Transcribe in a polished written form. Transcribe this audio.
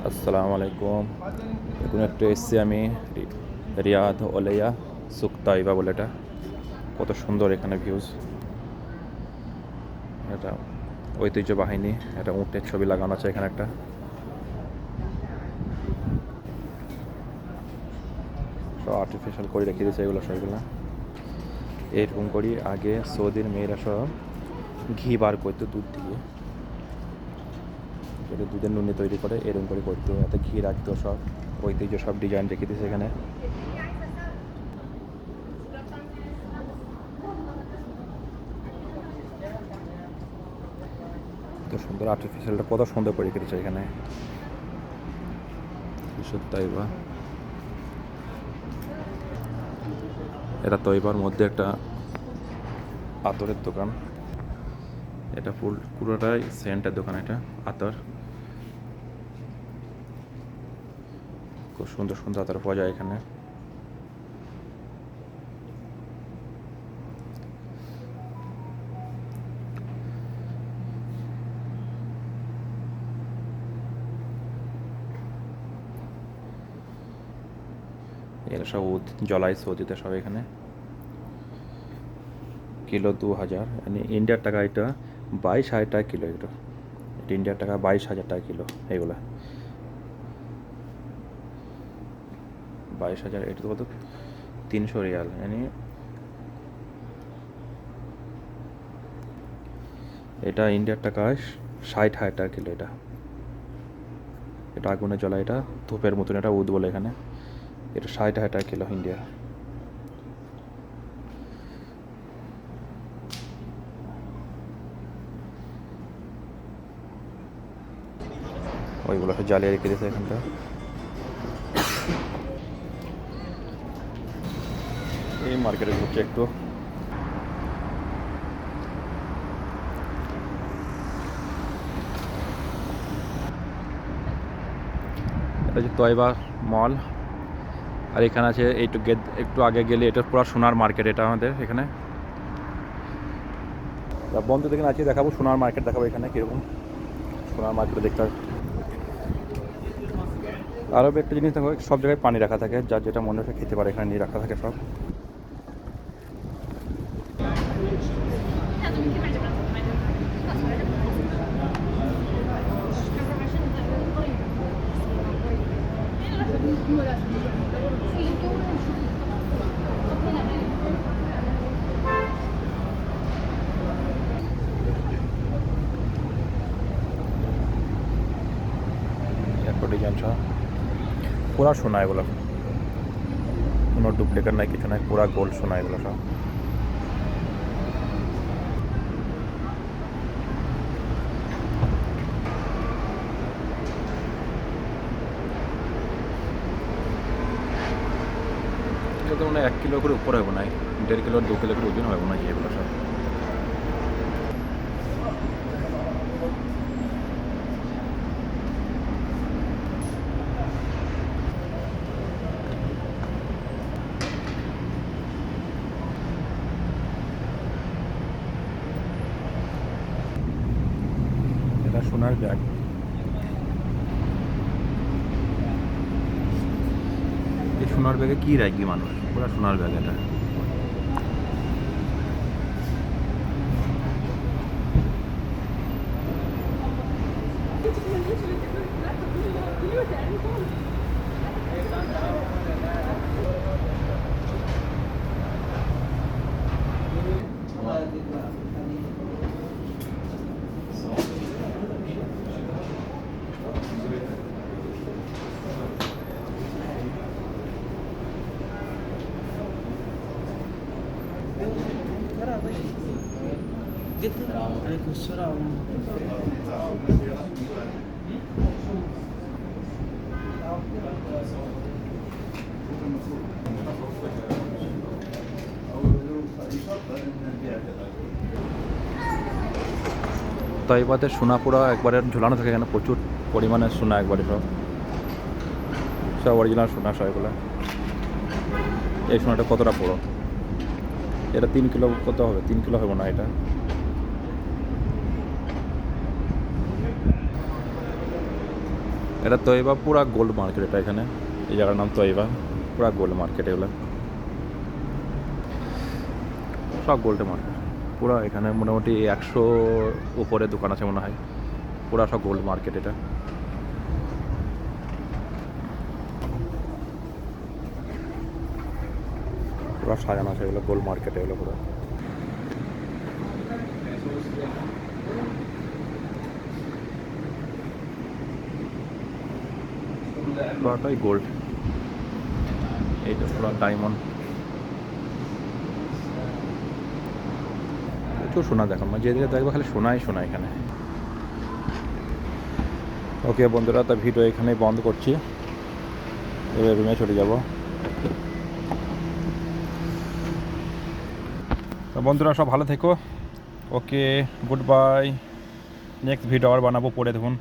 আসসালামু আলাইকুম। এখন একটু এসছি আমি রিয়াদ ওলেয়া সুক তাইবা বলে, এটা কত সুন্দর এখানে ভিউজ। এটা ঐতিহ্যবাহিনী, এটা উটের ছবি লাগানো আছে এখানে একটা। সব আর্টিফিশিয়াল করে রেখে দিয়েছে এগুলো সবগুলো। এরকম করি আগে সৌদির মেয়েরা সব ঘি বার করতো দুধ থেকে, যেটা দুধের নুনে তৈরি করে এরকম করে করতো, এতে ঘি রাখতো, সব ঐতিহ্য সব ডিজাইন রেখে দিয়েছে এখানে। কত সুন্দর আর্টিফিশিয়ালটা, কত সুন্দর করে রেখে দিয়েছে এখানে। তৈবা, এটা তৈবার মধ্যে একটা আতরের দোকান। এটা পুরোটাই সেন্টের দোকান, এটা আতর। খুব সুন্দর সুন্দর আতর পাওয়া যায় এখানে। এরা সব জলাই সৌদিতে সব এখানে। কিলো 2000, মানে ইন্ডিয়ার টাকা এটা 22,000 টাকা কিলো। এটা ইন্ডিয়ার টাকা 22,000 টাকা কিলো এগুলা। 22,000, এটা তো কত, 300 রিয়াল, মানে এটা ইন্ডিয়ার টাকায় 60,000 টাকা কিলো। এটা এটা আগুনে জ্বলা, এটা ধূপের মতন, এটা উদ বলে এখানে। এটা 60,000 টাকা কিলো ইন্ডিয়া। ওইগুলো সব জ্বালিয়ে রেখে দিয়েছে এখানটা। এই মার্কেটে ঘুরছে একটু। এটা হচ্ছে তয়বা মল, আর এখানে আছে একটু আগে গেলে এটা পুরো সোনার মার্কেট। এটা আমাদের এখানে বন্ধু এখানে আছে, দেখাবো সোনার মার্কেট, দেখাবো এখানে কীরকম সোনার মার্কেটে দেখতে হবে। আরও একটা জিনিস দেখো, সব জায়গায় পানি রাখা থাকে, যার যেটা মনে হচ্ছে খেতে পারে, এখানে নিয়ে রাখা থাকে সব। ডিজাইন সব পুরা সোনা, এগুলো কোনো ডুপ্লিকেট নাই, কিছু নাই, পুরা গোল্ড সোনা এগুলো সব। এগুলো তো মানে 1 কিলো করে উপরে হবে না, 1.5 কিলো 2 কিলো করে ওজন হবে না এগুলো সব। এটা সোনার ব্যাগ। এই সোনার ব্যাগে কি রাখবি মানুষ, পুরো সোনার ব্যাগ এটা। عليكم السلام. তয়বাতে সোনা পুরো একবারে ঝুলানো থাকে, এখানে প্রচুর পরিমাণে সোনা একবারে সব সব অরিজিনাল সোনা সব এগুলো। এই সোনাটা কতটা বড়, এটা 3 কিলো কত হবে, 3 কিলো হবে না এটা। এটা তৈবা পুরা গোল্ড মার্কেট, এটা এখানে এই জায়গার নাম তৈবা, পুরা গোল্ড মার্কেট। এগুলো সব গোল্ডের মার্কেট পুরা। এখানে মোটামুটি 100 উপরে দোকান আছে মনে হয়, পুরা সব গোল্ড মার্কেট। এটা পুরা সাজানো আছে এগুলো গোল্ড মার্কেট। এগুলো পুরো পুরাটাই গোল্ড। এইটা পুরো ডায়মন্ড। প্রচুর সোনা দেখো, মানে যেদিকে দেখবো খালি সোনাই সোনা এখানে। ওকে বন্ধুরা, তো ভিডিও এখানেই বন্ধ করছি, এবার রুমে চলে যাব। তো বন্ধুরা সব ভালো থেকো। ওকে, গুড বাই। নেক্সট ভিডিও আবার বানাবো, পরে দেখুন।